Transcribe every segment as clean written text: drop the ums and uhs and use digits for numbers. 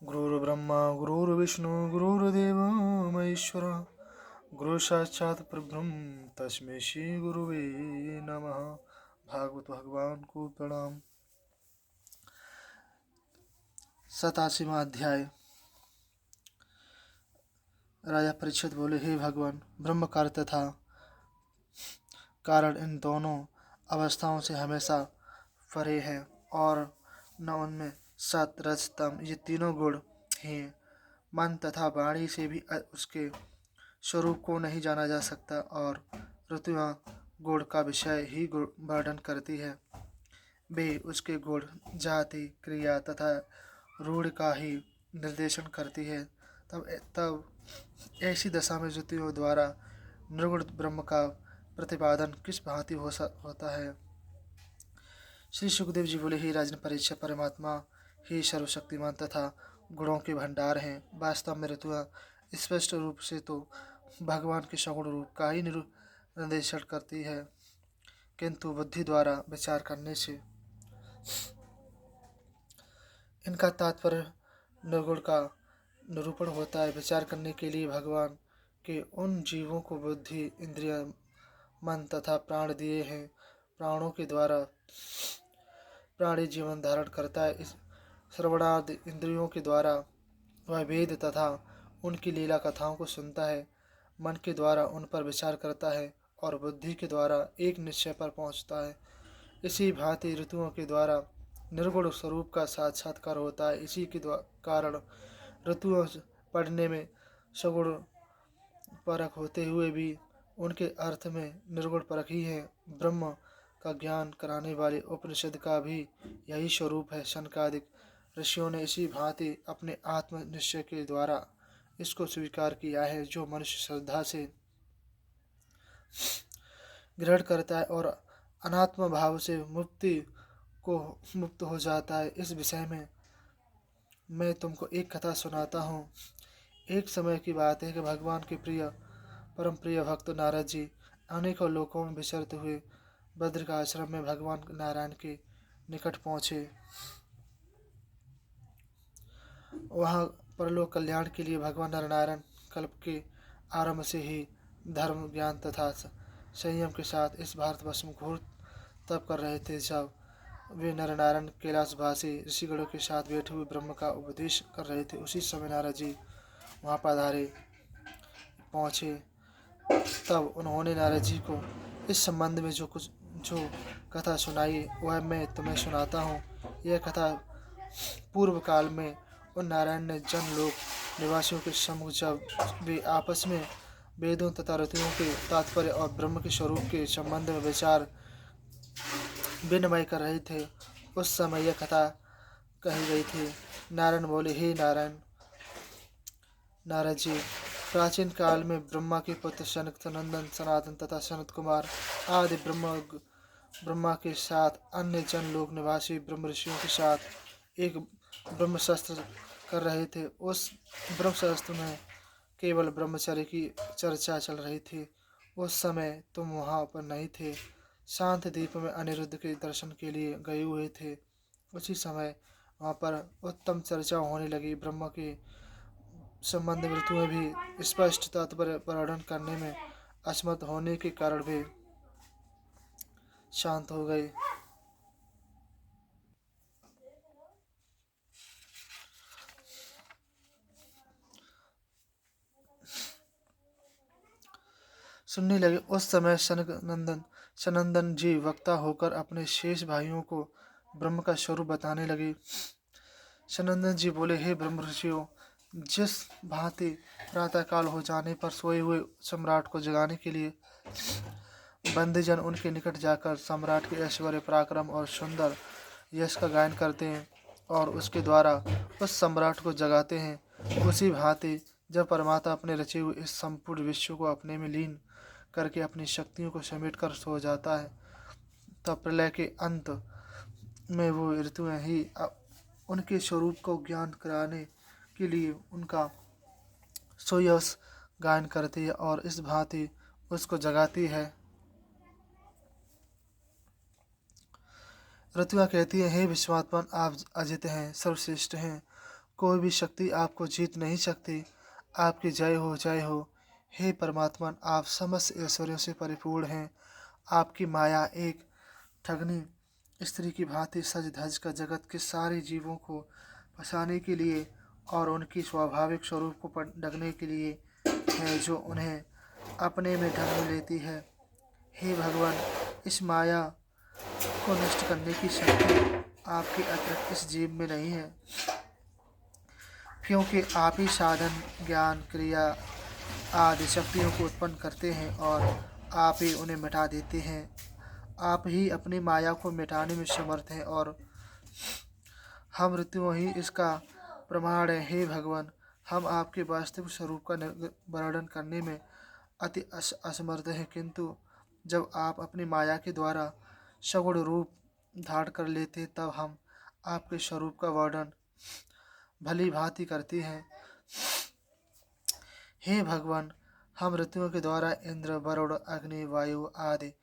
गुरुर्ब्रह्मा गुरुर्विष्णु गुरुर्देवो महेश्वरः गुरु साक्षात परब्रह्म तस्मै श्री गुरुवे नमः। भागवत भगवान को प्रणाम। 87वां अध्याय। राजा परीक्षित बोले, हे भगवान, ब्रह्म कार्य तथा कारण इन दोनों अवस्थाओं से हमेशा परे है और न उनमें सत रज तम ये तीनों गुण हैं। मन तथा वाणी से भी उसके स्वरूप को नहीं जाना जा सकता और ऋतुआं गुण का विषय ही वर्णन करती है। वे उसके गुण, जाति, क्रिया तथा रूढ़ का ही निर्देशन करती है। तब ऐसी दशा में ऋतुओं द्वारा निर्गुण ब्रह्म का प्रतिपादन किस भांति होता है। श्री सुखदेव जी बोले, हे राजन परीक्षित, परमात्मा ही सर्वशक्तिमान तथा गुणों के भंडार हैं। वास्तव में ऋतुआं स्पष्ट रूप से तो भगवान के सगुण रूप का ही निर्देशन करती है, किंतु बुद्धि द्वारा विचार करने से इनका तात्पर्य निर्गुण का निरूपण होता है। विचार करने के लिए भगवान के उन जीवों को बुद्धि, इंद्रिय, मन तथा प्राण दिए हैं। प्राणों के द्वारा प्राणी जीवन धारण करता है। इस श्रवणादि इंद्रियों के द्वारा वह वेद तथा उनकी लीला कथाओं को सुनता है। मन के द्वारा उन पर विचार करता है और बुद्धि के द्वारा एक निश्चय पर पहुंचता है। इसी भांति ऋतुओं के द्वारा निर्गुण स्वरूप का साक्षात्कार होता है। इसी के कारण ऋतुओं पढ़ने में सगुण परक होते हुए भी उनके अर्थ में निर्गुण परक ही है। ब्रह्म का ज्ञान कराने वाले उपनिषद का भी यही स्वरूप है। शनकादिक ऋषियों ने इसी भांति अपने आत्म निश्चय के द्वारा इसको स्वीकार किया है। जो मनुष्य श्रद्धा से ग्रहण करता है और अनात्म भाव से मुक्त हो जाता है। इस विषय में मैं तुमको एक कथा सुनाता हूँ। एक समय की बात है कि भगवान के परम प्रिय भक्त नारद जी अनेकों लोकों में विचरते हुए बद्र का आश्रम में भगवान नारायण के निकट पहुँचे। वहाँ परलोक कल्याण के लिए भगवान नारायण कल्प के आरंभ से ही धर्म, ज्ञान तथा संयम के साथ इस भारतवर्ष में घोर तप कर रहे थे। जब वे नरनारायण कैलाशवासी ऋषिगणों के साथ बैठे हुए ब्रह्म का उपदेश कर रहे थे, उसी समय नारद जी वहाँ पहुँचे। तब उन्होंने नारद जी को इस संबंध में जो कथा सुनाई वह मैं तुम्हें सुनाता हूँ। यह कथा पूर्व काल में उन नारायण ने जन लोक निवासियों के सम्मुख जब वे आपस में वेदों तथा ऋतुओं के तात्पर्य और ब्रह्म के स्वरूप के संबंध में विचार विनिमय कर रहे थे, उस समय यह कथा कही गई थी। नारायण बोले, हे नारद जी, प्राचीन काल में ब्रह्मा के पुत्र सनक, सनंदन, सनातन तथा सनत कुमार आदि ब्रह्मा के साथ अन्य जन लोक निवासी ब्रह्म ऋषियों के साथ एक ब्रह्मशास्त्र कर रहे थे। उस ब्रह्मशास्त्र में केवल ब्रह्मचर्य की चर्चा चल रही थी। उस समय तुम वहाँ पर नहीं थे, शांत द्वीप में अनिरुद्ध के दर्शन के लिए गए हुए थे। उसी समय वहाँ पर उत्तम चर्चा होने लगी। ब्रह्म के संबंध में ऋतुएं भी स्पष्ट तात्पर्य वर्णन करने में असमर्थ होने के कारण वे शांत हो गए। सुनने लगे। उस समय सनंदन जी वक्ता होकर अपने शेष भाइयों को ब्रह्म का स्वरूप बताने लगे। सनंदन जी बोले, हे ब्रह्म ऋषियों, जिस भांति प्रातःकाल हो जाने पर सोए हुए सम्राट को जगाने के लिए बंदीजन उनके निकट जाकर सम्राट के ऐश्वर्य, पराक्रम और सुंदर यश का गायन करते हैं और उसके द्वारा उस सम्राट को जगाते हैं, उसी भांति जब परमात्मा अपने रचे हुए इस संपूर्ण विश्व को अपने में लीन करके अपनी शक्तियों को समेट कर सो जाता है, तब प्रलय के अंत में वो ऋतुएं ही उनके स्वरूप को ज्ञान कराने के लिए उनका सोयस गायन करती है और इस भांति उसको जगाती है। ऋतुएं कहती हैं, हे विश्वात्मन, आप अजित हैं, सर्वश्रेष्ठ हैं, कोई भी शक्ति आपको जीत नहीं सकती। आपकी जय हो, जय हो। हे परमात्मा, आप समस्त ऐश्वर्यों से परिपूर्ण हैं। आपकी माया एक ठगनी स्त्री की भांति सज धज कर जगत के सारे जीवों को फंसाने के लिए और उनकी स्वाभाविक स्वरूप को ढकने के लिए है, जो उन्हें अपने में ढंग लेती है। हे भगवान, इस माया को नष्ट करने की शक्ति आपके अतिरिक्त इस जीव में नहीं है, क्योंकि आप ही साधन, ज्ञान, क्रिया आदि शक्तियों को उत्पन्न करते हैं और आप ही उन्हें मिटा देते हैं। आप ही अपनी माया को मिटाने में समर्थ हैं और हम मृत्यु ही इसका प्रमाण है। हे भगवान, हम आपके वास्तविक स्वरूप का वर्णन करने में अति असमर्थ हैं, किंतु जब आप अपनी माया के द्वारा सगुण रूप धारण कर लेते तब हम आपके स्वरूप का वर्णन भली भांति करते हैं। हे भगवान, हम ऋतुओं के द्वारा इंद्र, वरुण, अग्नि, वायु आदि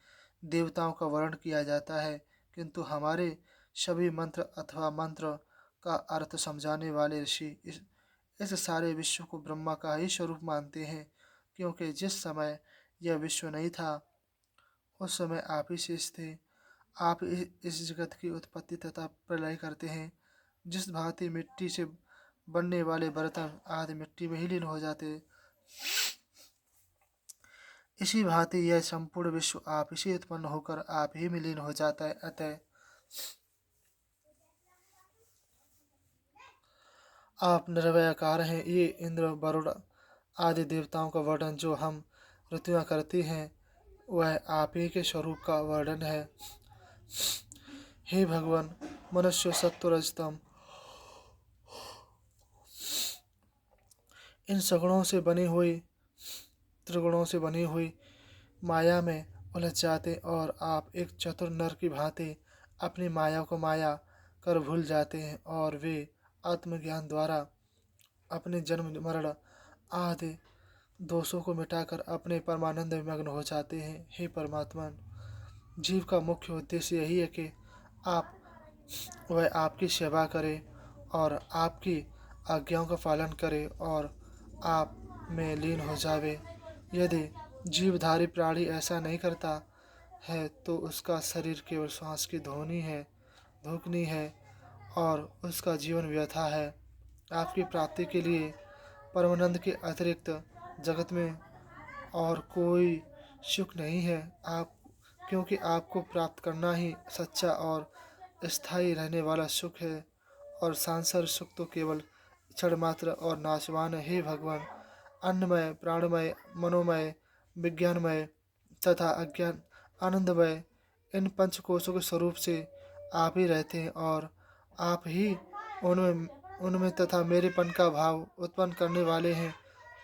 देवताओं का वर्णन किया जाता है, किंतु हमारे सभी मंत्र अथवा मंत्र का अर्थ समझाने वाले ऋषि इस सारे विश्व को ब्रह्मा का ही स्वरूप मानते हैं, क्योंकि जिस समय यह विश्व नहीं था उस समय आप ही शेष थे। आप इस जगत की उत्पत्ति तथा प्रलय करते हैं। जिस भांति मिट्टी से बनने वाले बर्तन आदि मिट्टी में ही लीन हो जाते, इसी भांति यह संपूर्ण विश्व आप ही से उत्पन्न होकर आप ही में लीन हो जाता है। अतः आप निर्भयाकार हैं। ये इंद्र, वरुण आदि देवताओं का वर्णन जो हम ऋतुआं करती हैं, वह आप ही के स्वरूप का वर्णन है। हे भगवान, मनुष्य, सत्व, रजतम इन सगुणों से बनी हुई, त्रिगुणों से बनी हुई माया में उलझ जाते और आप एक चतुर नर की भांति अपनी माया को माया कर भूल जाते हैं और वे आत्मज्ञान द्वारा अपने जन्म, मरण आदि दोषों को मिटाकर अपने परमानंद में मग्न हो जाते हैं। हे परमात्मा, जीव का मुख्य उद्देश्य यही है कि आप वह आपकी सेवा करे और आपकी आज्ञाओं का पालन करे और आप में लीन हो जावे। यदि जीवधारी प्राणी ऐसा नहीं करता है तो उसका शरीर केवल श्वास की धोकनी है और उसका जीवन व्यथा है। आपकी प्राप्ति के लिए परमानंद के अतिरिक्त जगत में और कोई सुख नहीं है। आप क्योंकि आपको प्राप्त करना ही सच्चा और स्थायी रहने वाला सुख है और सांसार सुख तो केवल क्षण मात्र और नाशवान है। हे भगवान, अन्नमय, प्राणमय, मनोमय, विज्ञानमय तथा अज्ञान आनंदमय इन पंचकोशों के स्वरूप से आप ही रहते हैं और आप ही उनमें तथा मेरेपन का भाव उत्पन्न करने वाले हैं।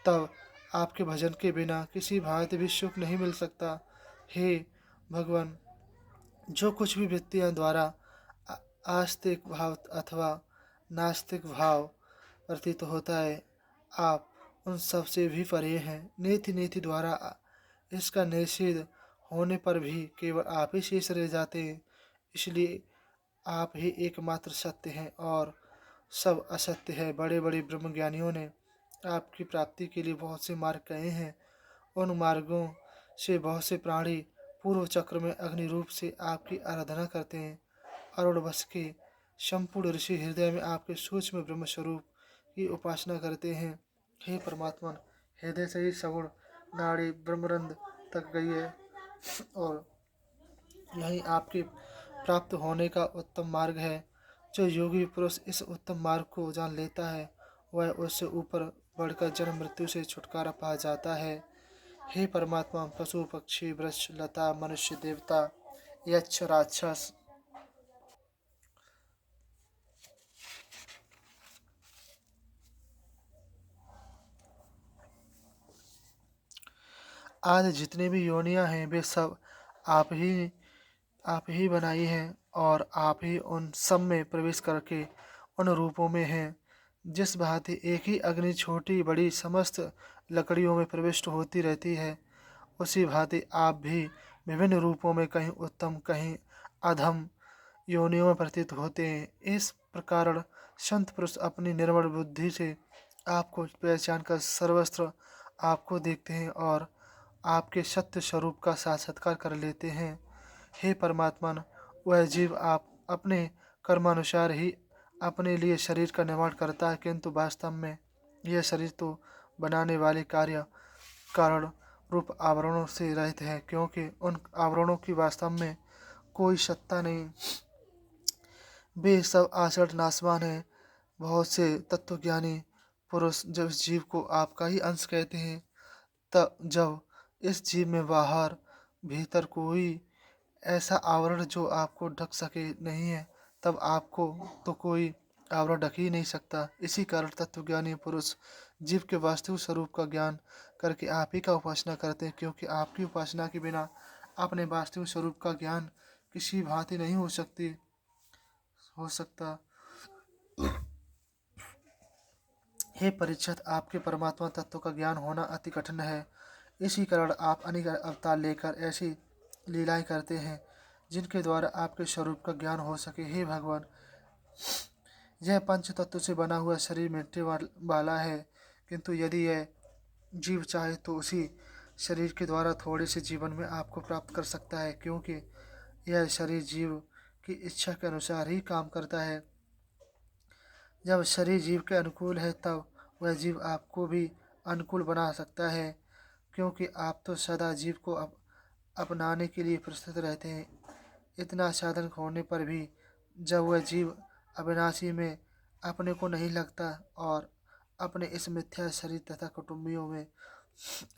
तब आपके भजन के बिना किसी भांति भी सुख नहीं मिल सकता। हे भगवान, जो कुछ भी व्यक्तियों द्वारा आस्तिक भाव अथवा नास्तिक भाव प्रतीत होता है, आप उन सब से भी परे हैं। नीति नीति द्वारा इसका निषेध होने पर भी केवल आप ही शेष रह जाते हैं। इसलिए आप ही एकमात्र सत्य हैं और सब असत्य है। बड़े बड़े ब्रह्मज्ञानियों ने आपकी प्राप्ति के लिए बहुत से मार्ग कहे हैं। उन मार्गों से बहुत से प्राणी पूर्व चक्र में अग्नि रूप से आपकी आराधना करते हैं। अरुण वश के संपूर्ण ऋषि हृदय में आपके सूक्ष्म ब्रह्म स्वरूप की उपासना करते हैं। हे परमात्मा, हृदय से ही सगुण नाड़ी ब्रह्मरंध्र तक गई है और यही आपके प्राप्त होने का उत्तम मार्ग है। जो योगी पुरुष इस उत्तम मार्ग को जान लेता है वह उससे ऊपर बढ़कर जन्म मृत्यु से छुटकारा पा जाता है। हे परमात्मा, पशु पक्षी वृक्ष लता मनुष्य देवता यक्ष राक्षस आज जितने भी योनियां हैं वे सब आप ही बनाई हैं और आप ही उन सब में प्रवेश करके उन रूपों में हैं। जिस भांति एक ही अग्नि छोटी बड़ी समस्त लकड़ियों में प्रविष्ट होती रहती है, उसी भांति आप भी विभिन्न रूपों में कहीं उत्तम कहीं अधम योनियों में प्रतीत होते हैं। इस प्रकार संत पुरुष अपनी निर्मल बुद्धि से आपको पहचान कर सर्वस्त्र आपको देखते हैं और आपके सत्य स्वरूप का साक्षात्कार कर लेते हैं। हे परमात्मन, वह जीव आप अपने कर्मानुसार ही अपने लिए शरीर का निर्माण करता है, किंतु वास्तव में यह शरीर तो बनाने वाले कार्य कारण रूप आवरणों से रहित है, क्योंकि उन आवरणों की वास्तव में कोई सत्ता नहीं। वे सब आचरण नाशवान है। बहुत से तत्वज्ञानी पुरुष जब इस जीव को आपका ही अंश कहते हैं, तब जब इस जीव में बाहर भीतर कोई ऐसा आवरण जो आपको ढक सके नहीं है, तब आपको तो कोई आवरण ढक ही नहीं सकता। इसी कारण तत्वज्ञानी पुरुष जीव के वास्तविक स्वरूप का ज्ञान करके आप ही का उपासना करते हैं, क्योंकि आपकी उपासना के बिना अपने वास्तविक स्वरूप का ज्ञान किसी भांति नहीं हो सकता। हे परीक्षित, आपके परमात्मा तत्व का ज्ञान होना अति कठिन है। इसी कारण आप अनेक अवतार लेकर ऐसी लीलाएं करते हैं जिनके द्वारा आपके स्वरूप का ज्ञान हो सके। हे भगवान, यह पंच तत्व से बना हुआ शरीर मिटने वाला है, किंतु यदि यह जीव चाहे तो उसी शरीर के द्वारा थोड़े से जीवन में आपको प्राप्त कर सकता है, क्योंकि यह शरीर जीव की इच्छा के अनुसार ही काम करता है। जब शरीर जीव के अनुकूल है, तब वह जीव आपको भी अनुकूल बना सकता है, क्योंकि आप तो सदा जीव को अपनाने के लिए प्रस्तुत रहते हैं। इतना साधन होने पर भी जब वह जीव अविनाशी में अपने को नहीं लगता और अपने इस मिथ्या शरीर तथा कुटुंबियों में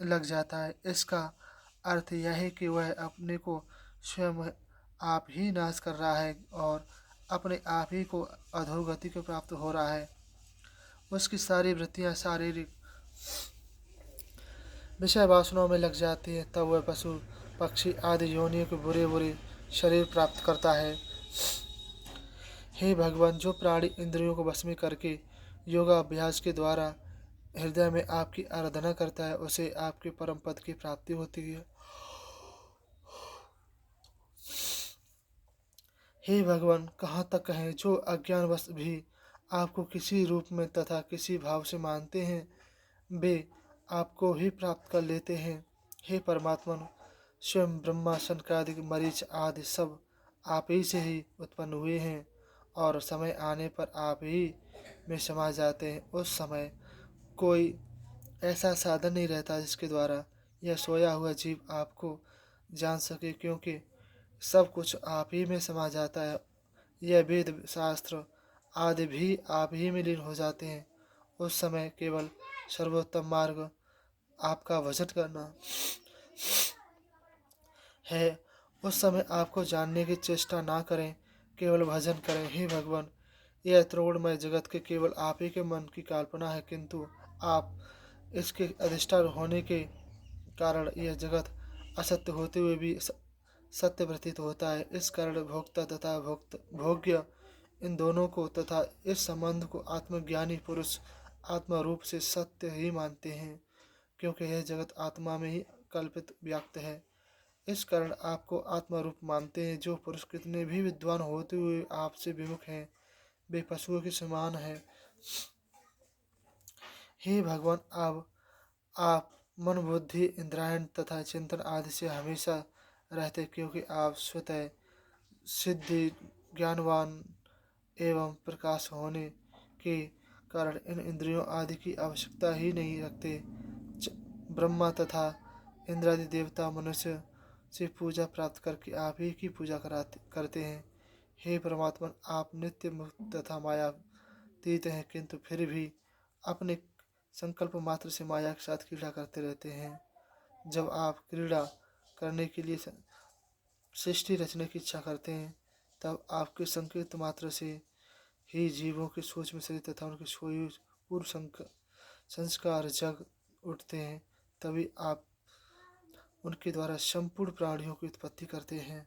लग जाता है, इसका अर्थ यह है कि वह अपने को स्वयं आप ही नाश कर रहा है और अपने आप ही को अधोगति को प्राप्त हो रहा है। उसकी सारी वृत्तियां शारीरिक विषय वासनाओं में लग जाती है, तब वह पशु पक्षी आदि योनियों के बुरे बुरे शरीर प्राप्त करता है। हे भगवान, जो प्राणी इंद्रियों को वश में करके योगाभ्यास के द्वारा हृदय में आपकी आराधना करता है, उसे आपके परम पद की प्राप्ति होती है। हे भगवान, कहाँ तक कहें, जो अज्ञानवश भी आपको किसी रूप में तथा किसी भाव से मानते हैं, वे आपको ही प्राप्त कर लेते हैं। हे परमात्मन, स्वयं ब्रह्मा शनकादिक मरीच आदि सब आप ही से ही उत्पन्न हुए हैं और समय आने पर आप ही में समा जाते हैं। उस समय कोई ऐसा साधन नहीं रहता जिसके द्वारा यह सोया हुआ जीव आपको जान सके, क्योंकि सब कुछ आप ही में समा जाता है। यह वेद शास्त्र आदि भी आप ही में लीन हो जाते हैं। उस समय केवल सर्वोत्तम मार्ग आपका भजन करना है। उस समय आपको जानने की चेष्टा ना करें, केवल भजन करें। हे भगवान, यह त्रिगुणमय जगत के केवल आप ही के मन की कल्पना है, किंतु आप इसके अधिष्ठान होने के कारण यह जगत असत्य होते हुए भी सत्य प्रतीत होता है। इस कारण भोक्ता तथा भोग्य इन दोनों को तथा इस संबंध को आत्मज्ञानी पुरुष आत्मा रूप से सत्य ही मानते हैं, क्योंकि यह जगत आत्मा में ही कल्पित व्यक्त है। इस कारण आपको आत्मा रूप मानते हैं। जो पुरुष कितने भी विद्वान होते हुए आपसे विमुख हैं, वे पशुओं के समान हैं। हे भगवान, अब आप मन बुद्धि इंद्रियण तथा चिंतन आदि से हमेशा रहते, क्योंकि आप स्वतः सिद्धि ज्ञानवान एवं प्रकाश होने के कारण इन इंद्रियों आदि की आवश्यकता ही नहीं रखते। ब्रह्मा तथा इंद्रादि देवता मनुष्य से पूजा प्राप्त करके आप ही की पूजा करते हैं। हे परमात्मा, आप नित्य मुक्त तथा मायातीत हैं, किंतु फिर भी अपने संकल्प मात्र से माया के साथ क्रीड़ा करते रहते हैं। जब आप क्रीड़ा करने के लिए सृष्टि रचने की इच्छा करते हैं, तब आपके संकेत मात्र से ही जीवों के सूक्ष्म शरीर तथा उनके सोए पूर्व संस्कार जग उठते हैं। तभी आप उनके द्वारा संपूर्ण प्राणियों की उत्पत्ति करते हैं।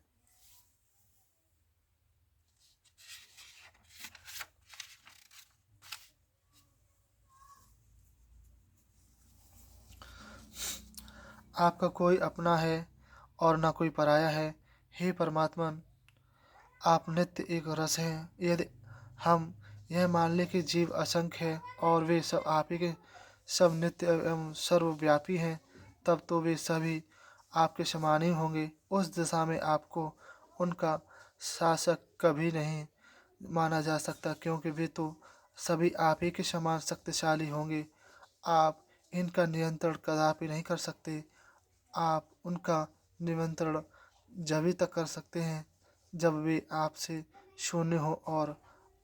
आपका कोई अपना है और न कोई पराया है। हे परमात्मा, आप नित्य एक रस हैं। यदि हम यह मान ले कि जीव असंख्य है और वे सब आप ही के सब नित्य एवं सर्वव्यापी हैं, तब तो वे सभी आपके समान ही होंगे। उस दिशा में आपको उनका शासक कभी नहीं माना जा सकता, क्योंकि वे तो सभी आप ही के समान शक्तिशाली होंगे। आप इनका नियंत्रण कदापि नहीं कर सकते। आप उनका नियंत्रण जभी तक कर सकते हैं जब वे आपसे शून्य हो और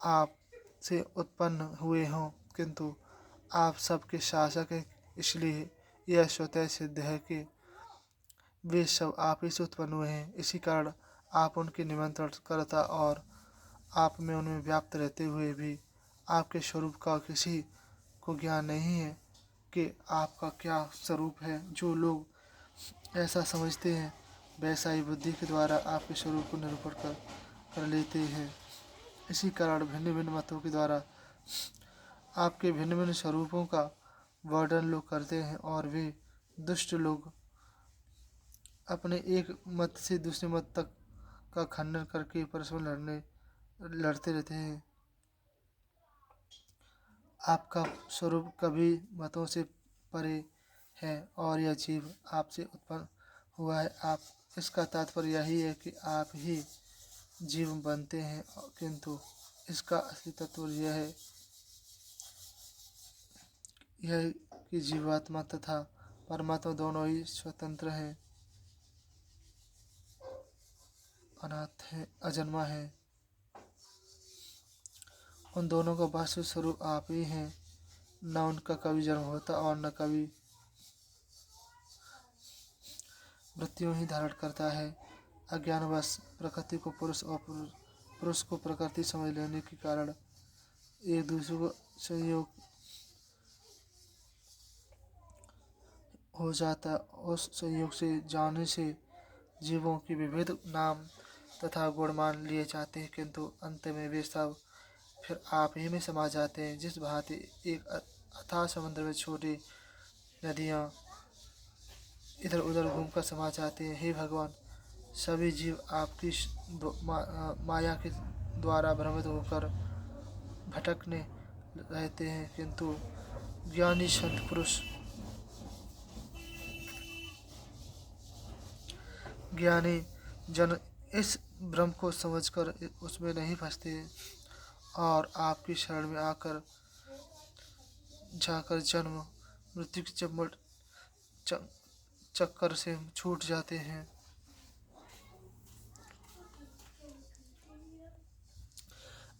आप से उत्पन्न हुए हों, किंतु आप सबके शासक हैं, इसलिए यह स्वतः सिद्ध है कि वे सब आप ही से उत्पन्न हुए हैं। इसी कारण आप उनके निमंत्रण करता और आप में उनमें व्याप्त रहते हुए भी आपके स्वरूप का किसी को ज्ञान नहीं है कि आपका क्या स्वरूप है। जो लोग ऐसा समझते हैं वैसा ही बुद्धि के द्वारा आपके स्वरूप को निरूपण कर लेते हैं। इसी कारण भिन्न भिन्न मतों के द्वारा आपके भिन्न भिन्न स्वरूपों का वर्णन लोग करते हैं और वे दुष्ट लोग अपने एक मत से दूसरे मत तक का खंडन करके परस्पर लड़ते रहते हैं। आपका स्वरूप कभी मतों से परे है और यह जीव आपसे उत्पन्न हुआ है। आप इसका तात्पर्य यही है कि आप ही जीव बनते हैं, किंतु इसका असली तत्व यह कि जीवात्मा तथा परमात्मा दोनों ही स्वतंत्र हैं, अनाथ है, अजन्मा है। उन दोनों का वास्तविक स्वरूप आप ही हैं। न उनका कभी जन्म होता और न कभी मृत्यु ही धारण करता है। अज्ञानवश प्रकृति को पुरुष और पुरुष को प्रकृति समझ लेने के कारण एक दूसरे को संयोग हो जाता। उस संयोग से जानने से जीवों की विविध नाम तथा गुण मान लिए जाते हैं, किंतु अंत में वे सब फिर आप ही में समा जाते हैं। जिस भांति एक अथाह समुद्र में छोटी नदियाँ इधर उधर घूमकर समा जाते हैं, हे भगवान, सभी जीव आपकी माया के द्वारा भ्रमित होकर भटकने रहते हैं, किंतु ज्ञानी संत पुरुष ज्ञानी जन इस भ्रम को समझकर उसमें नहीं फंसते और आपकी शरण में आकर जाकर जन्म मृत्यु के चक्कर से छूट जाते हैं।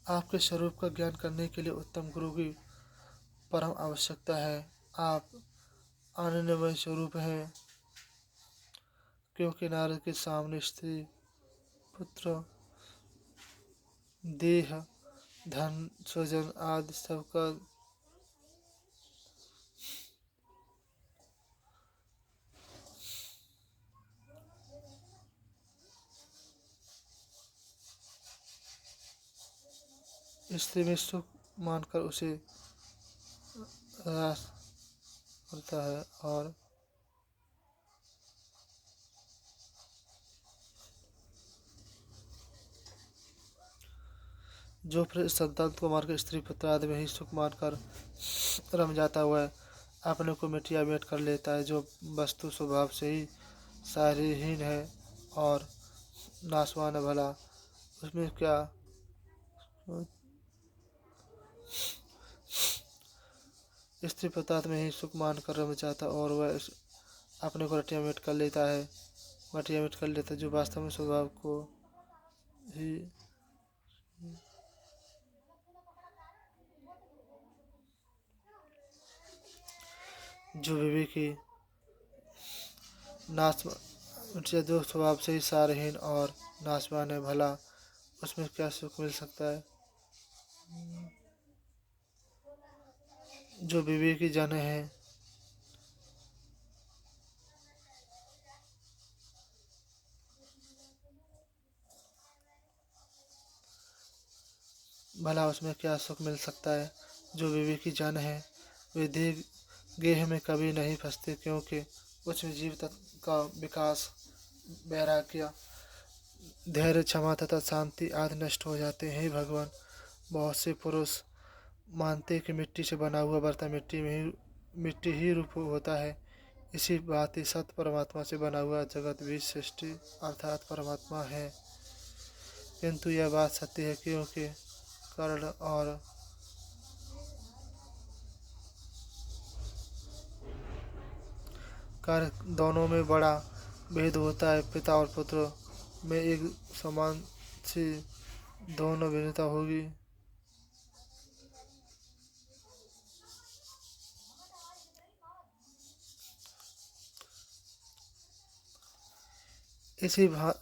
आपके स्वरूप का ज्ञान करने के लिए उत्तम गुरु की परम आवश्यकता है। आप आनंदमय स्वरूप हैं, क्योंकि नारद के सामने स्त्री पुत्र देह धन स्वजन आदि सबका स्त्री में सुख मानकर उसे रास करता है और जो फिर संतान को मारकर स्त्री पुत्र आदि में ही सुख मानकर रम जाता हुआ है, अपने को मिटिया मेट कर लेता है, जो वस्तु स्वभाव से ही शारीरहीन है और नाशवान है, भला उसमें क्या स्त्री पुत्र में ही सुख मानकर रम जाता और वह अपने को रटिया मेट कर लेता है, मटिया मेट कर लेता है, जो वास्तव में स्वभाव को ही जो विवेकी नाश जो स्वभाव से ही सारहीन और नाशवान है, भला उसमें क्या सुख मिल सकता है। जो विवेकी जन है भला उसमें क्या सुख मिल सकता है। जो विवेकी जन है वे देह गेह में कभी नहीं फंसते, क्योंकि उसमें जीव तत्व का विकास, वैराग्य, धैर्य, क्षमा तथा शांति आदि नष्ट हो जाते हैं। भगवान, बहुत से पुरुष मानते कि मिट्टी से बना हुआ बर्तन मिट्टी ही रूप होता है। इसी भांति सत परमात्मा से बना हुआ जगत भी सृष्टि अर्थात परमात्मा है। किंतु यह बात सत्य है क्योंकि कर्ण और कार्य दोनों में बड़ा भेद होता है। पिता और पुत्र में एक समान सी दोनों भिन्नता होगी। इसी भा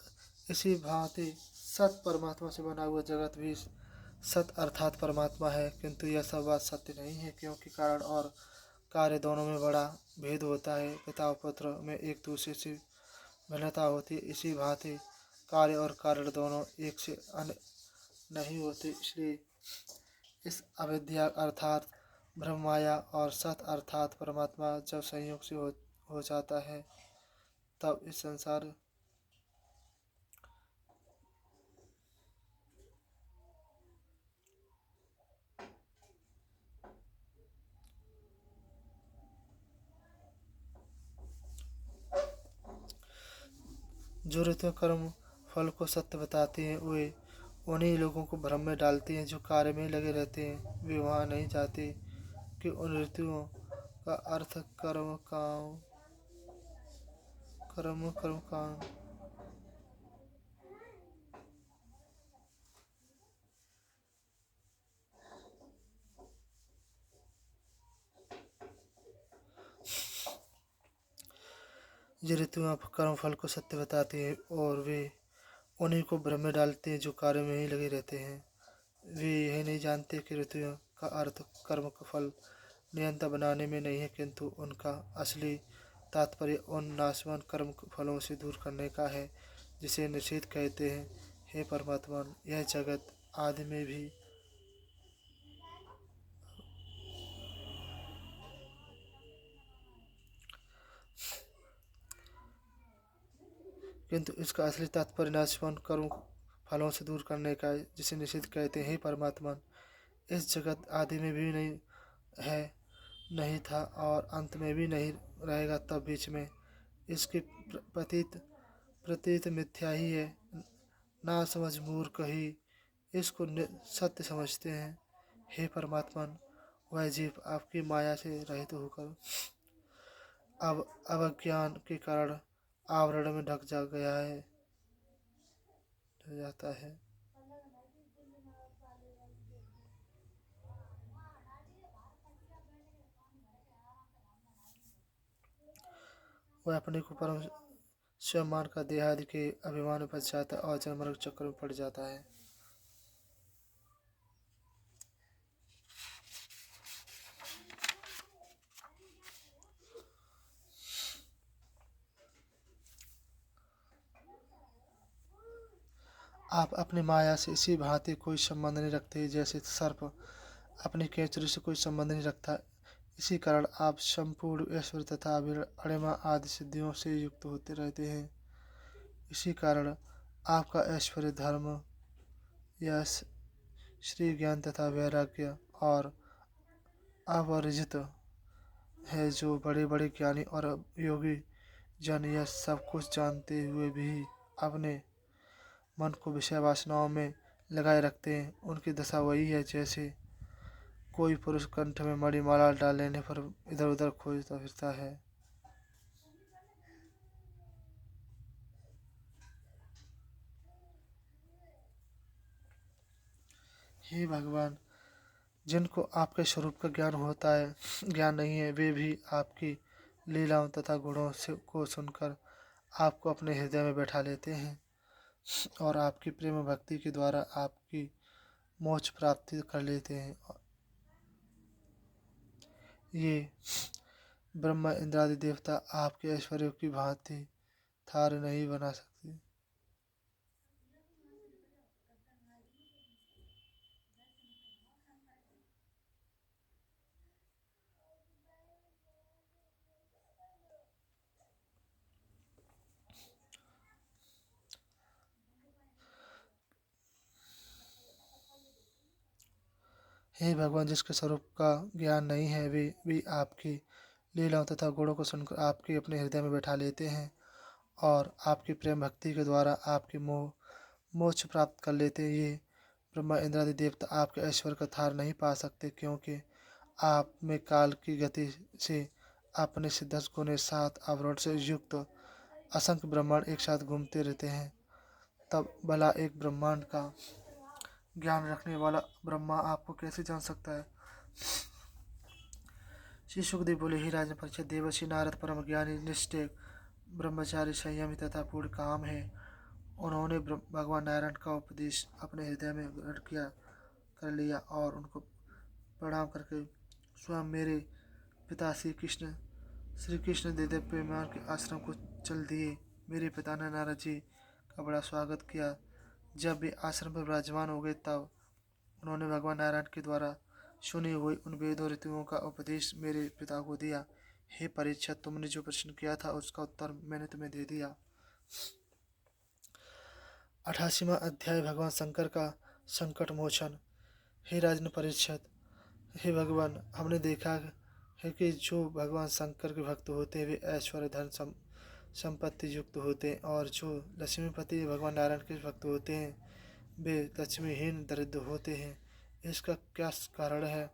इसी भांति सत परमात्मा से बना हुआ जगत भी सत अर्थात परमात्मा है। किंतु यह सब बात सत्य नहीं है क्योंकि कारण और कार्य दोनों में बड़ा भेद होता है। पिता और पुत्र में एक दूसरे से भिन्नता होती है। इसी भांति कार्य और कारण दोनों एक से अन्य नहीं होते। इसलिए इस अविद्या अर्थात ब्रह्म माया और सत अर्थात परमात्मा जब संयोग से हो जाता है तब इस संसार जो ऋतु कर्म फल को सत्य बताते हैं वे उन्हीं लोगों को भ्रम में डालते हैं जो कार्य में लगे रहते हैं। वे वहाँ नहीं जाते कि उन ऋतुओं का अर्थ कर्म काम। ये ऋतुओं कर्म फल को सत्य बताते हैं और वे उन्हीं को भ्रम में डालते हैं जो कार्य में ही लगे रहते हैं। वे यह नहीं जानते कि ऋतुओं का अर्थ कर्म का फल नियंत्रण बनाने में नहीं है किंतु उनका असली तात्पर्य उन नाशवान कर्म फलों से दूर करने का है जिसे निषेध कहते हैं। हे परमात्मा, यह जगत आदि में भी किंतु इसका असली तात्पर्य नाशवान कर्म फलों से दूर करने का है जिसे निषेध कहते हैं। हे परमात्मा, इस जगत आदि में भी नहीं है, नहीं था और अंत में भी नहीं रहेगा। तब बीच में इसकी प्रतीत प्रतीत मिथ्या ही है। ना समझ मूर्ख ही इसको सत्य समझते हैं। हे परमात्मा, वह जीव आपकी माया से रहित होकर अब अवज्ञान के कारण आवरण में ढक जा गया है ढक जाता है। वह अपने को परम स्वयं मानकर देहादि के अभिमान में फंस जाता है और जन्म चक्र में पड़ जाता है। आप अपनी माया से इसी भांति कोई संबंध नहीं रखते जैसे सर्प अपने केंचुरी से कोई संबंध नहीं रखता। इसी कारण आप संपूर्ण ऐश्वर्य तथा अणिमा आदि सिद्धियों से युक्त होते रहते हैं। इसी कारण आपका ऐश्वर्य धर्म यश श्री ज्ञान तथा वैराग्य और अवर्जित है। जो बड़े बड़े ज्ञानी और योगी जन यह सब कुछ जानते हुए भी अपने मन को विषय वासनाओं में लगाए रखते हैं उनकी दशा वही है जैसे कोई पुरुष कंठ में मणिमाला डाल लेने पर इधर उधर खोजता फिरता है। हे भगवान, जिनको आपके स्वरूप का ज्ञान होता है ज्ञान नहीं है वे भी आपकी लीलाओं तथा गुणों से को सुनकर आपको अपने हृदय में बैठा लेते हैं और आपकी प्रेम भक्ति के द्वारा आपकी मोक्ष प्राप्ति कर लेते हैं। ये ब्रह्मा इंद्रादि देवता आपके ऐश्वर्य की भांति थार नहीं बना सकते। हे भगवान, जिसके स्वरूप का ज्ञान नहीं है वे भी आपकी लीलाओं तथा गुणों को सुनकर आपके अपने हृदय में बैठा लेते हैं और आपकी प्रेम भक्ति के द्वारा आपके मोक्ष प्राप्त कर लेते हैं। ये ब्रह्मा इंद्रादि देवता आपके ऐश्वर्य का थार नहीं पा सकते, क्योंकि आप में काल की गति से अपने से 10 गुने 7 आवरण से युक्त असंख्य ब्रह्मांड एक साथ घूमते रहते हैं। तब भला एक ब्रह्मांड का ज्ञान रखने वाला ब्रह्मा आपको कैसे जान सकता है? श्री सुखदेव बोले, ही राजन परीक्षित, देवर्षि नारद परम ज्ञानी, निष्ठे, ब्रह्मचारी, संयमी तथा पूर्ण काम है। उन्होंने भगवान नारायण का उपदेश अपने हृदय में ग्रहण किया कर लिया और उनको प्रणाम करके स्वयं मेरे पिता श्री कृष्ण देव पेमान के आश्रम को चल दिए। मेरे पिता ने नारद जी का बड़ा स्वागत किया। जब वे आश्रम पर विराजमान हो गए तब उन्होंने भगवान नारायण के द्वारा सुनी हुई उन वेदों ऋतुओं का उपदेश मेरे पिता को दिया। हे परीक्षित, तुमने जो प्रश्न किया था उसका उत्तर मैंने तुम्हें दे दिया। 88वां अध्याय, भगवान शंकर का संकट मोचन। हे राजन परीक्षित, हे भगवान, हमने देखा है कि जो भगवान शंकर के भक्त होते हैं वे ऐश्वर्य धन संपत्ति युक्त होते हैं, और जो लक्ष्मीपति भगवान नारायण के भक्त होते हैं वे लक्ष्मीहीन दरिद्र होते हैं। इसका क्या कारण है?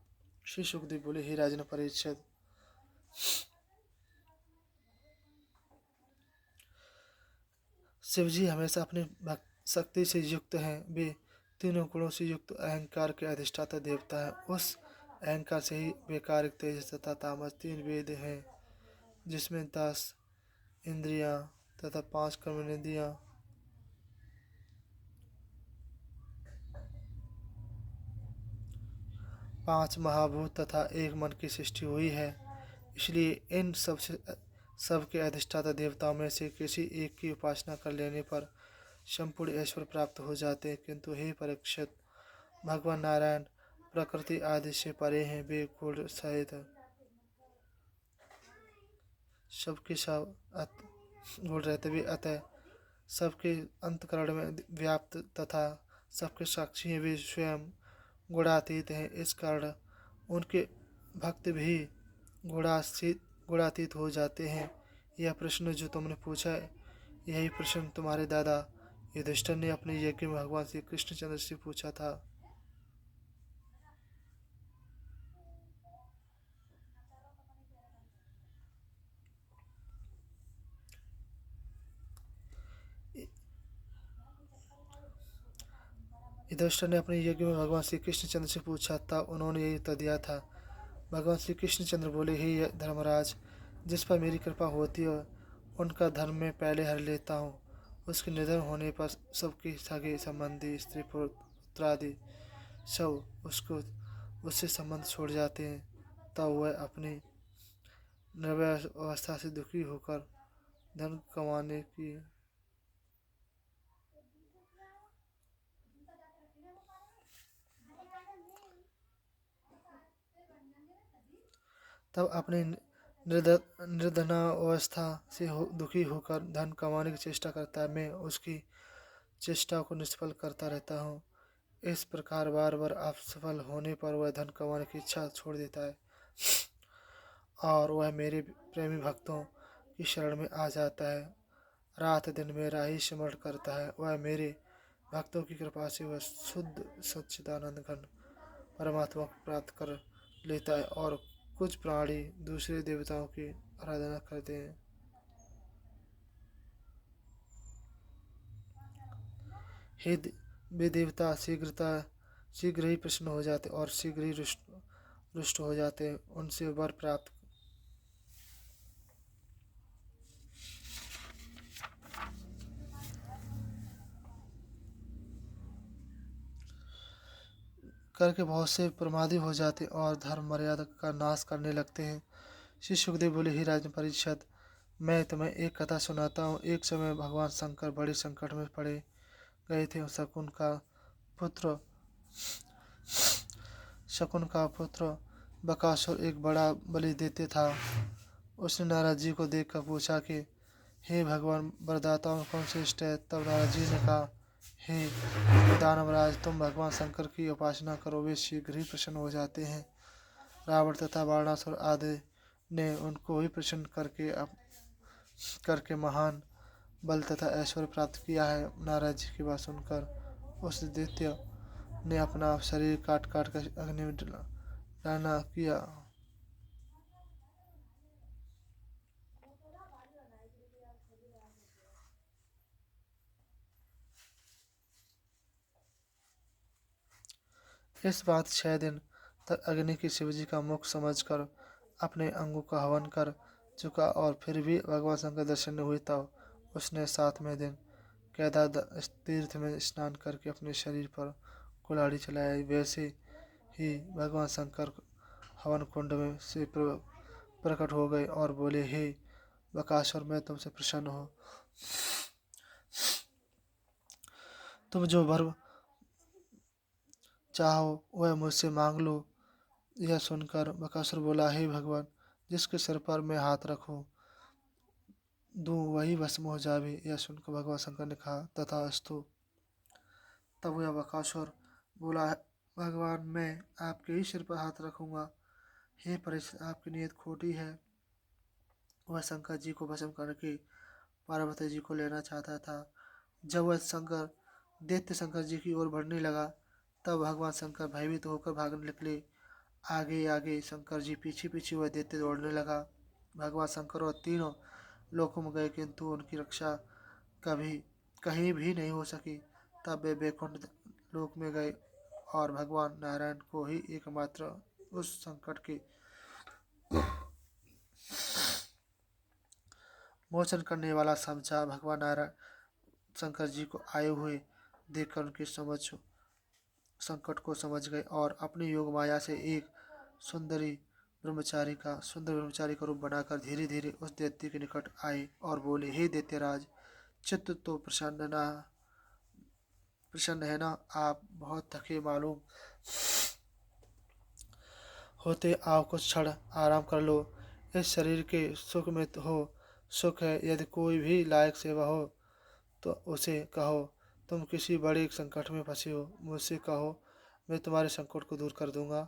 श्री सुखदेव बोले, हे राजन परीक्षित, शिवजी हमेशा अपनी शक्ति से युक्त हैं। वे तीनों गुणों से युक्त अहंकार के अधिष्ठाता देवता हैं। उस अहंकार से ही वैकारिक, तेजस तथा तामस 3 वेद हैं, जिसमें 10 इंद्रियां तथा 5 कर्मेंद्रियां, 5 महाभूत तथा 1 मन की सृष्टि हुई है। इसलिए इन सब के अधिष्ठाता देवताओं में से किसी एक की उपासना कर लेने पर संपूर्ण ऐश्वर्य प्राप्त हो जाते हैं। किंतु हे परीक्षित, भगवान नारायण प्रकृति आदि से परे हैं। वे गुण सहित सबके सब गुण रहते भी, अतः सबके अंतकरण में व्याप्त तथा सबके साक्षी हैं। वे स्वयं गुणातीत हैं। इस कारण उनके भक्त भी गुणातीत हो जाते हैं। यह प्रश्न जो तुमने पूछा है, यही प्रश्न तुम्हारे दादा युधिष्ठिर ने अपने यज्ञ में भगवान श्री कृष्णचंद्र से पूछा था। युधिष्ठिर ने अपने यज्ञ में भगवान श्री कृष्णचंद्र से पूछा था। उन्होंने यही उत्तर दिया था। भगवान श्री कृष्णचंद्र बोले, हे धर्मराज, जिस पर मेरी कृपा होती है उनका धर्म में पहले हर लेता हूँ। उसके निधन होने पर सबके सगे संबंधी, स्त्री पुत्र आदि सब उससे संबंध छोड़ जाते हैं। तब वह अपनी निर्वय अवस्था से दुखी होकर धन कमाने की तब अपनी निर्धनावस्था से दुखी होकर धन कमाने की चेष्टा करता है। मैं उसकी चेष्टा को निष्फल करता रहता हूँ। इस प्रकार बार बार असफल होने पर वह धन कमाने की इच्छा छोड़ देता है और वह मेरे प्रेमी भक्तों की शरण में आ जाता है। रात दिन मेरा ही स्मरण करता है। वह मेरे भक्तों की कृपा से वह शुद्ध सच्चिदानंद घन परमात्मा को प्राप्त कर लेता है। और कुछ प्राणी दूसरे देवताओं की आराधना करते हैं। हे वे देवता शीघ्र ही प्रसन्न हो जाते और शीघ्र ही रुष्ट हो जाते। उनसे वर प्राप्त करके बहुत से प्रमादी हो जाते और धर्म मर्यादा का नाश करने लगते हैं। श्री सुखदेव बोले, ही राजन परीक्षित, मैं तुम्हें एक कथा सुनाता हूँ। एक समय भगवान शंकर बड़े संकट में पड़े गए थे। शकुन का पुत्र बकासुर एक बड़ा बलि देते था। उसने नारद जी को देखकर पूछा कि हे भगवान, वरदाताओं में कौन श्रेष्ठ है? तब नारद जी ने कहा, हे दानवराज, तुम भगवान शंकर की उपासना करो, वे शीघ्र ही प्रसन्न हो जाते हैं। रावण तथा बाणासुर आदि ने उनको ही प्रसन्न करके महान बल तथा ऐश्वर्य प्राप्त किया है। नारद जी की बात सुनकर उस दैत्य ने अपना शरीर काट काट कर अग्नि में डालना किया। इस बात 6 दिन तक अग्नि की शिवजी का मुख समझकर अपने अंगों का हवन कर चुका और फिर भी भगवान शंकर दर्शन नहीं हुए, तब उसने 7वें दिन केदार तीर्थ में स्नान करके अपने शरीर पर कुल्हाड़ी चलाई। वैसे ही भगवान शंकर हवन कुंड में से प्रकट हो गए और बोले, हे बकासुर, मैं तुमसे प्रसन्न हूँ। तुम जो वर चाहो वह मुझसे मांग लो। यह सुनकर बकासुर बोला, हे भगवान, जिसके सिर पर मैं हाथ रखूं दूं वही भस्म हो जावे। यह सुनकर भगवान शंकर ने कहा, तथास्तु। तब वह बकासुर बोला, भगवान, मैं आपके ही सिर पर हाथ रखूंगा। हे परीक्षित, आपकी नीयत खोटी है। वह शंकर जी को भस्म करके पार्वती जी को लेना चाहता था। जब वह शंकर दैत्य शंकर जी की ओर बढ़ने लगा, तब भगवान शंकर भयभीत होकर भागने निकले। आगे आगे शंकर जी, पीछे पीछे वह दैत्य दौड़ने लगा। भगवान शंकर और तीनों लोकों में गए, किंतु उनकी रक्षा कभी कहीं भी नहीं हो सकी। तब वे वैकुंठ लोक में गए और भगवान नारायण को ही एकमात्र उस संकट के मोचन करने वाला समझा। भगवान नारायण शंकर जी को आए हुए देखकर उनके संकट को समझ गए और अपनी योग माया से एक सुंदरी सुंदर ब्रह्मचारी का रूप बनाकर धीरे धीरे उस दैत्य के निकट आए और बोले, हे दैत्यराज, चित्त तो प्रसन्न है ना? आप बहुत थके मालूम होते, आओ कुछ क्षण आराम कर लो। इस शरीर के सुख में तो हो सुख है, यदि कोई भी लायक सेवा हो तो उसे कहो। तुम किसी बड़े संकट में फंसे हो, मुझसे कहो, मैं तुम्हारे संकट को दूर कर दूंगा।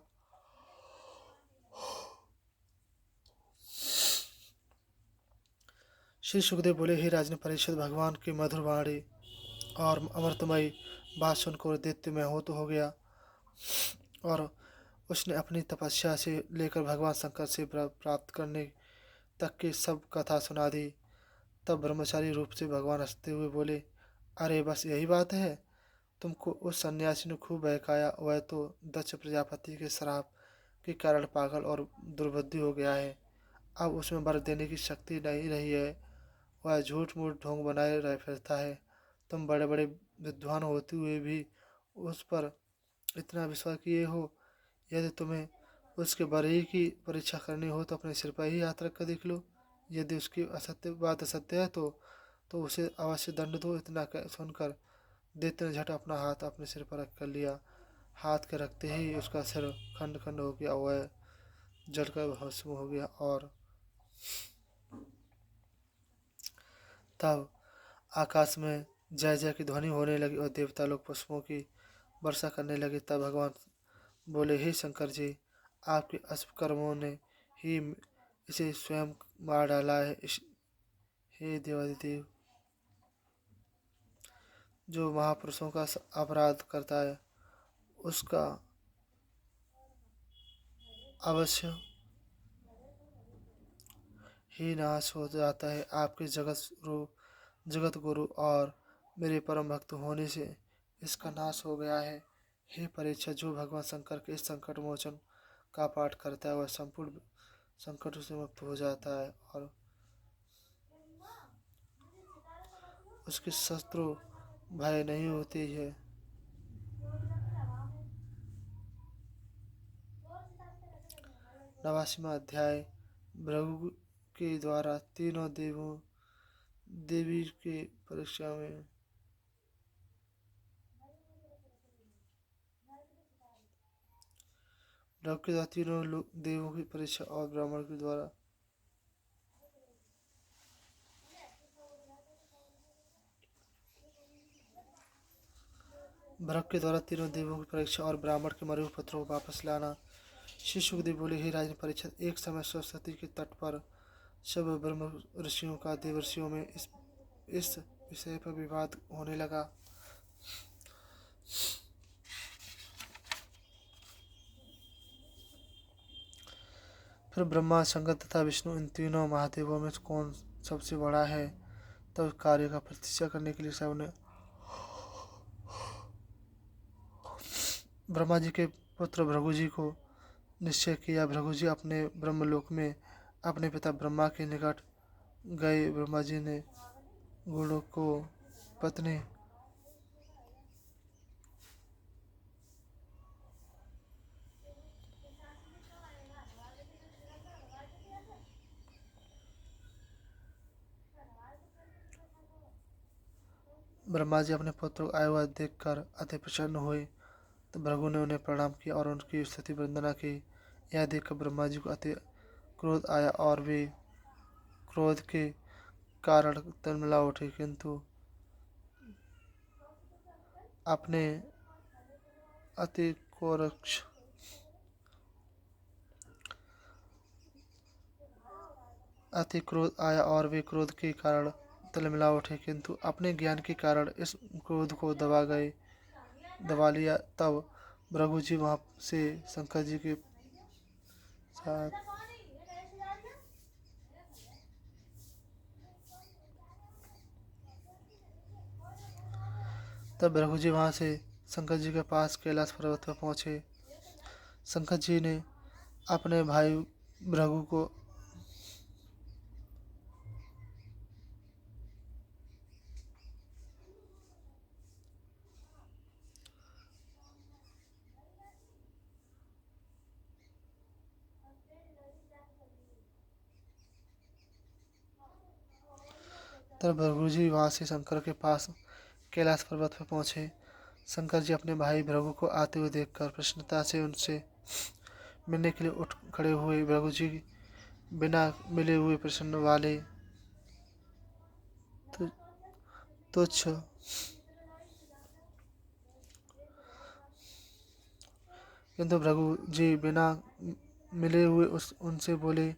श्री सुखदेव बोले, हे राजन परीक्षित, भगवान की मधुर वाणी और अमृतमयी बात सुनकर दैत्य में हो तो हो गया और उसने अपनी तपस्या से लेकर भगवान शंकर से प्राप्त करने तक की सब कथा सुना दी। तब ब्रह्मचारी रूप से भगवान हंसते हुए बोले, अरे बस यही बात है? तुमको उस सन्यासी ने खूब बहकाया। वह तो दक्ष प्रजापति के श्राप के कारण पागल और दुर्बुद्धि हो गया है। अब उसमें वर देने की शक्ति नहीं रही है। वह झूठ मूठ ढोंग बनाए रह फिरता है। तुम बड़े बड़े विद्वान होते हुए भी उस पर इतना विश्वास किए हो। यदि तुम्हें उसके बरई की परीक्षा करनी हो तो अपने सिर पर ही हाथ रख कर देख लो। यदि उसकी असत्य है तो उसे अवश्य दंड दो। इतना सुनकर दैत्य ने झट अपना हाथ अपने सिर पर रख कर लिया। हाथ के रखते ही उसका सिर खंड खंड हो गया, वह जलकर भस्म हो गया और तब आकाश में जय जय की ध्वनि होने लगी और देवता लोग पुष्पों की वर्षा करने लगे। तब भगवान बोले, हे शंकर जी, आपके अशुभ कर्मों ने ही इसे स्वयं मार डाला है। हे देवादिदेव, जो महापुरुषों का अपराध करता है उसका अवश्य ही नाश हो जाता है। आपके जगत गुरु और मेरे परम भक्त होने से इसका नाश हो गया है। हे परीक्षा, जो भगवान शंकर के इस संकट मोचन का पाठ करता है वह संपूर्ण संकटों से मुक्त हो जाता है और उसके शत्रु भय नहीं होती है। 89वां अध्याय। भृगु के द्वारा तीनों देवी के परीक्षा में। भृगु के द्वारा तीनों देवों की परीक्षा और ब्राह्मण के द्वारा भरत के द्वारा तीनों देवों की परीक्षा और ब्राह्मण के मरे हुए पुत्रों को वापस लाना। श्री सुखदेव बोले, हे राजन परीक्षित, एक समय सरस्वती के तट पर सब ब्रह्म ऋषियों का देवर्षियों में इस विषय पर विवाद होने लगा। फिर ब्रह्मा, शंकर तथा विष्णु, इन तीनों महादेवों में कौन सबसे बड़ा है? तब कार्य का प्रतिष्ठा करने के लिए सबने ब्रह्मा जी के पुत्र भृगु जी को निश्चय किया। भृगु जी अपने ब्रह्मलोक में अपने पिता ब्रह्मा के निकट गए। ब्रह्मा जी ने गुणों को पत्नी ब्रह्मा जी अपने पुत्र को आया हुआ देखकर अति प्रसन्न हुए। तो भृगु ने उन्हें प्रणाम किया और उनकी स्तुति वंदना की। यह देखकर ब्रह्मा जी को अति क्रोध आया और वे क्रोध के कारण तिलमिला उठे, किंतु अपने अति कोरक्ष अति क्रोध आया और वे क्रोध के कारण तिलमिला उठे, किंतु अपने ज्ञान के कारण इस क्रोध को दबा लिया। तब भृगु जी वहां से शंकर जी के साथ तब भृगु जी वहां से शंकर जी के पास कैलाश पर्वत पर पहुंचे। शंकर जी ने अपने भाई भृगु को तब भृगु जी वहां से शंकर के पास कैलाश पर्वत पर पहुंचे। शंकर जी अपने भाई भृगु को आते हुए देखकर प्रसन्नता से उनसे मिलने के लिए उठ खड़े हुए। भृगु जी बिना मिले हुए प्रसन्न वाले तुच्छ किंतु भृगु जी बिना मिले हुए उनसे बोले,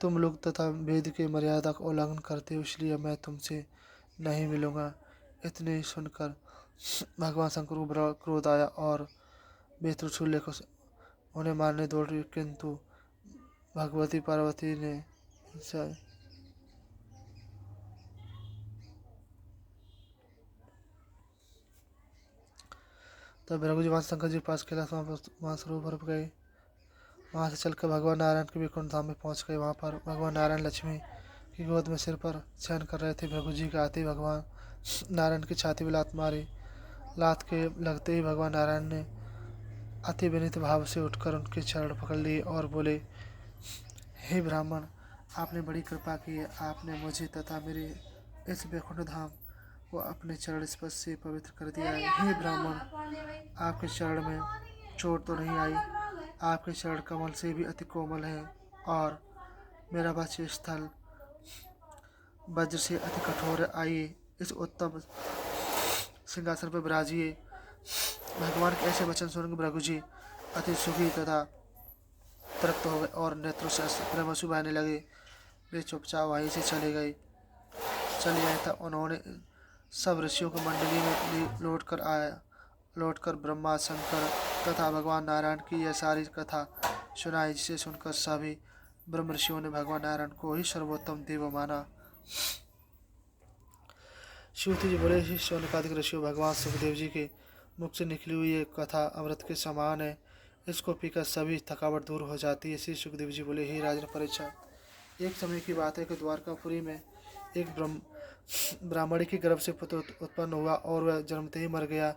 तुम लोग तथा वेद के मर्यादा का उल्लंघन करते हो, इसलिए मैं तुमसे नहीं मिलूंगा। इतने सुनकर भगवान शंकर को बड़ा क्रोध आया और वे त्रिशूल लेकर उन्हें मारने दौड़े, किंतु भगवती पार्वती ने तब भृगु जी वहां शंकर जी के पास कैलाश मानसरोवर गए। वहां से चलकर भगवान नारायण के वैकुंठ धाम में पहुंच गए। वहां पर भगवान नारायण लक्ष्मी की गोद में सिर पर शयन कर रहे थे। भृगु जी के आते ही भगवान नारायण की छाती में लात मारी। लात के लगते ही भगवान नारायण ने अति विनीत भाव से उठकर उनके चरण पकड़ लिए और बोले, हे ब्राह्मण, आपने बड़ी कृपा की है। आपने मुझे तथा मेरे इस वैकुंठ धाम को अपने चरण स्पर्श से पवित्र कर दिया है। हे ब्राह्मण, आपके चरण में चोट तो नहीं आई, आपके चरण कमल से भी अति कोमल है और मेरा वक्ष स्थल वज्र से अति कठोर है। आइए इस उत्तम सिंहासन पर विराजिए। भगवान के ऐसे वचन सुनकर भृगु जी अति सुखी तथा तृप्त हो गए और नेत्रों से प्रेमांसु बहने लगे। वे चुपचाप वहीं से चले आए था। उन्होंने सब ऋषियों की मंडली में लौटकर ब्रह्मा, शंकर तथा भगवान नारायण की यह सारी कथा सुनाई, जिसे सुनकर सभी ब्रह्म ऋषियों ने भगवान नारायण को ही सर्वोत्तम देव माना। शिवजी जी बोले, श्री शौनकादिक ऋषियों, भगवान सुखदेव जी के मुख से निकली हुई ये कथा अमृत के समान है। इसको पीकर सभी थकावट दूर हो जाती है। श्री सुखदेव जी बोले, हे राजन परीक्षा, एक समय की बात है कि द्वारकापुरी में एक ब्राह्मणी के गर्भ से पुत्र उत्पन्न हुआ और वह जन्मते ही मर गया।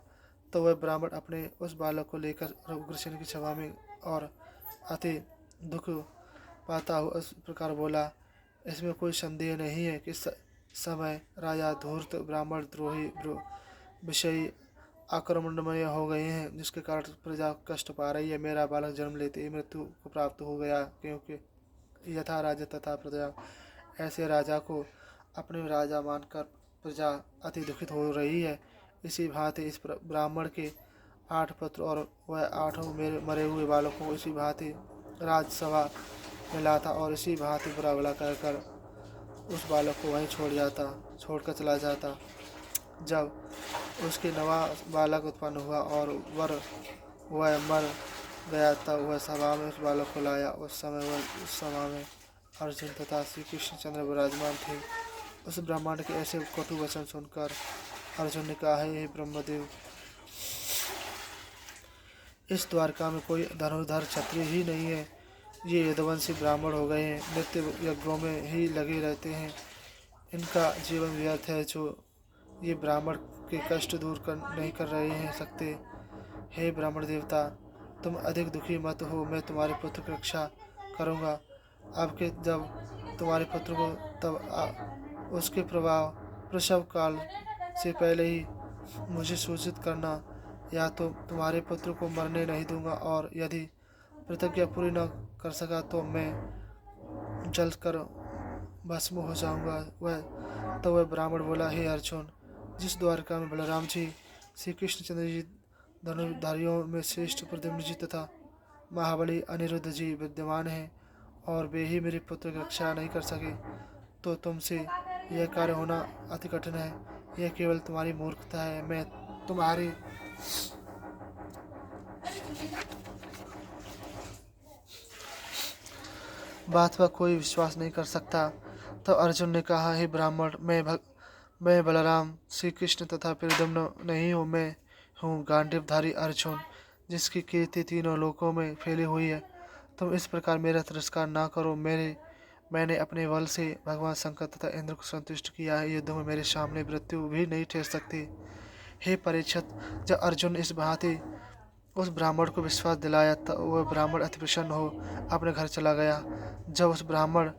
तो वह ब्राह्मण अपने उस बालक को लेकर उग्रसेन की सभा में और अति दुख पाता हुआ इस प्रकार बोला, इसमें कोई संदेह नहीं है कि समय राजा धूर्त ब्राह्मण द्रोही विषयी आक्रमणमय हो गए हैं, जिसके कारण प्रजा कष्ट पा रही है। मेरा बालक जन्म लेते ही मृत्यु को प्राप्त हो गया, क्योंकि यथा राजा तथा प्रजा, ऐसे राजा को अपने राजा मानकर प्रजा अति दुखित हो रही है। इसी भांति इस ब्राह्मण के 8 पुत्र और वह 8 मेरे मरे हुए बालकों को इसी भांति राजसभा में लाता और इसी भांति बुरा भला कर कर उस बालक को वहीं छोड़कर चला जाता। जब उसके नवा बालक उत्पन्न हुआ और वह मर गया तब वह सभा में उस बालक को लाया। उस सभा में अर्जुन तथा श्री कृष्णचंद्र विराजमान थे। उस ब्राह्मण के ऐसे कटु वचन सुनकर अर्जुन ने कहा, हे ब्रह्मदेव, इस द्वारका में कोई धनुर्धर क्षत्रिय ही नहीं है। ये यदुवंशी ब्राह्मण हो गए हैं, नित्य यज्ञों में ही लगे रहते हैं। इनका जीवन व्यर्थ है जो ये ब्राह्मण के कष्ट दूर नहीं कर रहे हैं सकते। हे ब्राह्मण देवता, तुम अधिक दुखी मत हो, मैं तुम्हारे पुत्र की रक्षा करूँगा। अब के जब तुम्हारे पुत्र को तब उसके प्रसव काल से पहले ही मुझे सूचित करना, या तो तुम्हारे पुत्र को मरने नहीं दूंगा और यदि प्रतिज्ञा पूरी न कर सका तो मैं जलकर भस्म हो जाऊंगा। वह ब्राह्मण बोला, हे अर्जुन, जिस द्वारका में बलराम जी, श्री कृष्णचंद्र जी, धनुर्धारियों में श्रेष्ठ प्रद्युम्न जी तथा महाबली अनिरुद्ध जी विद्यमान हैं और वे ही मेरे पुत्र की रक्षा नहीं कर सके, तो तुमसे यह कार्य होना अति कठिन है। यह केवल तुम्हारी मूर्खता है। मैं तुम्हारी बात पर कोई विश्वास नहीं कर सकता। तो अर्जुन ने कहा, हे ब्राह्मण, मैं बलराम, श्री कृष्ण तथा प्रद्युम्न नहीं हूँ। मैं हूँ गांडीवधारी अर्जुन, जिसकी कीर्ति तीनों लोकों में फैली हुई है। तुम इस प्रकार मेरा तिरस्कार ना करो। मैंने अपने बल से भगवान शंकर तथा इंद्र को संतुष्ट किया है। युद्ध में मेरे सामने मृत्यु भी नहीं ठहर सकती। हे परीक्षित, जब अर्जुन इस भांति उस ब्राह्मण को विश्वास दिलाया तब वह ब्राह्मण अति प्रसन्न हो अपने घर चला गया। जब उस ब्राह्मण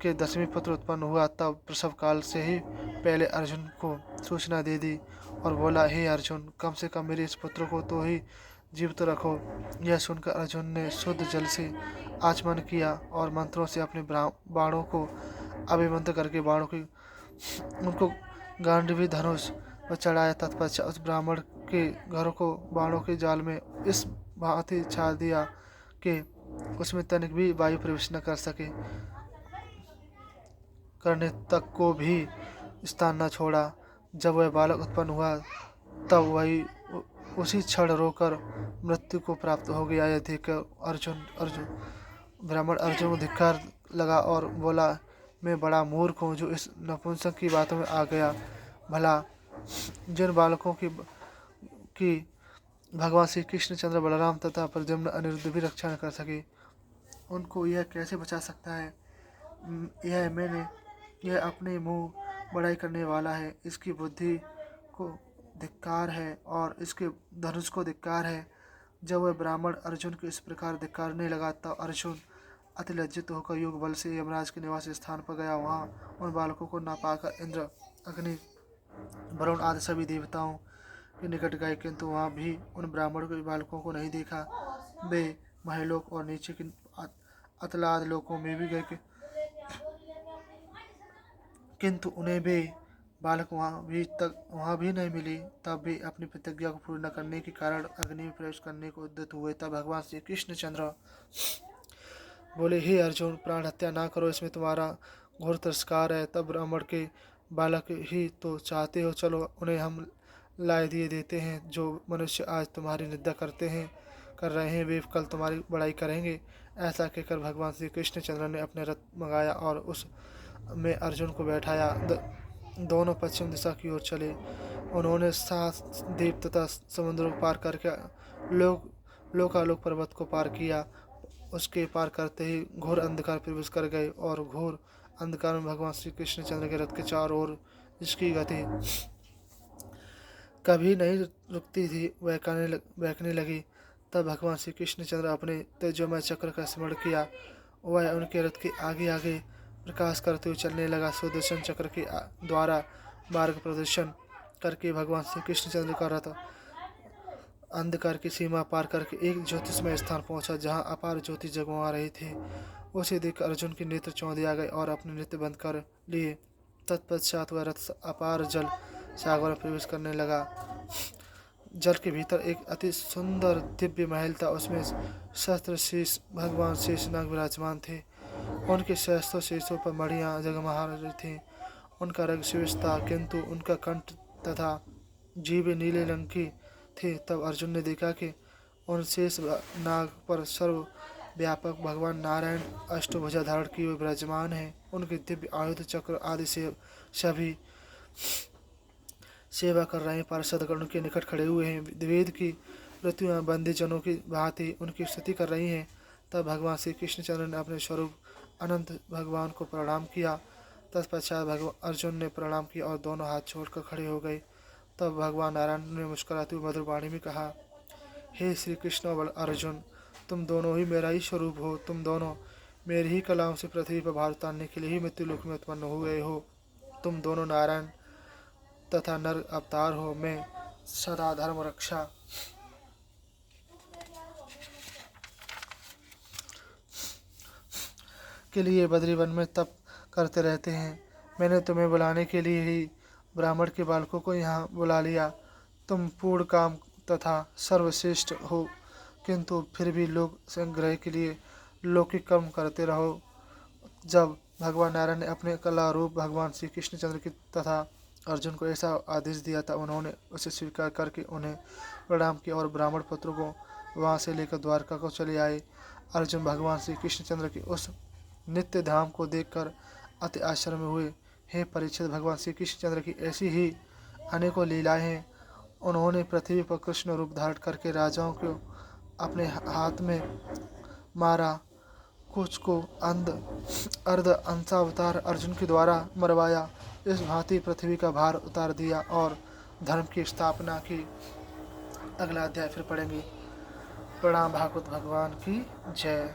के 10वें पुत्र उत्पन्न हुआ तब प्रसव काल से ही पहले अर्जुन को सूचना दे दी और बोला, हे अर्जुन, कम से कम मेरे इस पुत्र को तो ही जीवित रखो। यह सुनकर अर्जुन ने शुद्ध जल से आचमन किया और मंत्रों से अपने बाणों को अभिमंत्रित करके उनको गांडीवी धनुष पर चढ़ाया। तत्पश्चात उस ब्राह्मण के घर को बाणों के जाल में इस भांति छा दिया कि उसमें तनिक भी वायु प्रवेश न कर सके, करने तक को भी स्थान न छोड़ा। जब वह बालक उत्पन्न हुआ तब वही उसी क्षण रोकर मृत्यु को प्राप्त हो गया। यह देखकर ब्राह्मण अर्जुन को धिक्कार लगा और बोला, मैं बड़ा मूर्ख हूँ जो इस नपुंसक की बातों में आ गया। भला जिन बालकों की भगवान श्री कृष्णचंद्र, बलराम तथा प्रद्युम्न अनिरुद्ध भी रक्षा न कर सके, उनको यह कैसे बचा सकता है। यह अपने मुंह बड़ाई करने वाला है। इसकी बुद्धि को धिक्कार है और इसके धनुष को धिक्कार है। जब वह ब्राह्मण अर्जुन को इस प्रकार धिक्कारने लगा तब अर्जुन अति लज्जित होकर योग बल से यमराज के निवास स्थान पर गया। वहाँ उन बालकों को न पाकर इंद्र, अग्नि, वरुण आदि सभी देवताओं के निकट गए, किंतु वहाँ भी उन ब्राह्मण के बालकों को नहीं देखा। वे महलोक और नीचे के अतलाद लोकों में भी गए, किंतु उन्हें वे बालक वहाँ भी नहीं मिली। तब भी अपनी प्रतिज्ञा को पूर्ण न करने के कारण अग्नि में प्रवेश करने को उद्यत हुए। तब भगवान श्री कृष्णचंद्र बोले, हे अर्जुन, प्राण हत्या ना करो, इसमें तुम्हारा घोर तिरस्कार है। तब ब्राह्मण के बालक ही तो चाहते हो, चलो उन्हें हम लाए दिए देते हैं। जो मनुष्य आज तुम्हारी निंदा कर रहे हैं वे कल तुम्हारी बड़ाई करेंगे। ऐसा कहकर भगवान श्री कृष्णचंद्र ने अपने रथ मंगाया और उस में अर्जुन को बैठाया। दोनों पश्चिम दिशा की ओर चले। उन्होंने 7 द्वीप तथा समुद्र को पार करके लोकालोक पर्वत को पार किया। उसके पार करते ही घोर अंधकार प्रवेश कर गए और घोर अंधकार में भगवान श्री कृष्णचंद्र के रथ के चारों ओर जिसकी गति कभी नहीं रुकती थी वह बहकने लगी। तब भगवान श्री कृष्णचंद्र अपने तेजोमय चक्र का स्मरण किया। वह उनके रथ के आगे आगे प्रकाश करते हुए चलने लगा। सुदर्शन चक्र के द्वारा मार्ग प्रदर्शन करके भगवान श्री कृष्णचंद्र का रथ अंधकार की सीमा पार करके एक ज्योतिषमय स्थान पहुंचा, जहां अपार ज्योति जगमगा रही थी। उसे देख अर्जुन के नेत्र चौंधिया गए और अपने नेत्र बंद कर लिए। तत्पश्चात वह रथ अपार जल सागर में प्रवेश करने लगा। जल के भीतर एक अति सुंदर दिव्य महल था। उसमें शस्त्र शीश भगवान शेषनाग विराजमान थे। उनके सहस्त्रों शीशों पर मणियां जगमगा रही थीं। उनका रंग श्वेत था, किंतु उनका कंठ तथा जीभ नीले रंग की थी। तब अर्जुन ने देखा कि उन शेष नाग पर सर्वव्यापक भगवान नारायण अष्टभुजा धारण किए हुए विराजमान हैं। उनके दिव्य आयुध चक्र आदि से सभी सेवा कर रहे पार्षदगण उनके निकट खड़े हुए हैं। वेद की प्रतिमा बंदी जनों की भांति उनकी स्तुति कर रही हैं। तब भगवान श्री कृष्णचंद्र ने अपने स्वरूप अनंत भगवान को प्रणाम किया। तत्पश्चात भगवान अर्जुन ने प्रणाम किया और दोनों हाथ छोड़कर खड़े हो गए। तब भगवान नारायण ने मुस्कुराते हुए मधुर वाणी में कहा, हे श्री कृष्ण और अर्जुन, तुम दोनों ही मेरा ही स्वरूप हो। तुम दोनों मेरी ही कलाओं से पृथ्वी पर भार उतारने के लिए ही मृत्युलोक में उत्पन्न हुए हो। तुम दोनों नारायण तथा नर अवतार हो। मैं सदा धर्म रक्षा के लिए बद्री वन में तप करते रहते हैं। मैंने तुम्हें बुलाने के लिए ही ब्राह्मण के बालकों को यहाँ बुला लिया। तुम पूर्ण काम तथा सर्वश्रेष्ठ हो, किंतु फिर भी लोक संग्रह के लिए लौकिक कर्म करते रहो। जब भगवान नारायण ने अपने कला रूप भगवान श्री कृष्णचंद्र की तथा अर्जुन को ऐसा आदेश दिया था, उन्होंने उसे स्वीकार करके उन्हें प्रणाम किया और ब्राह्मण पुत्रों को वहां से लेकर द्वारका को चले आए। अर्जुन भगवान श्री कृष्णचंद्र के उस नित्य धाम को देखकर अति आश्चर्य में हुए। हे परीक्षित, भगवान श्री कृष्णचंद्र की ऐसी ही अनेकों लीलाएं हैं। उन्होंने पृथ्वी पर कृष्ण रूप धारण करके राजाओं को अपने हाथ में मारा, कुछ को अर्ध अंशावतार अर्जुन के द्वारा मरवाया। इस भांति पृथ्वी का भार उतार दिया और धर्म की स्थापना की। अगला अध्याय फिर पढ़ेंगे। प्रणाम भागवत भगवान की जय।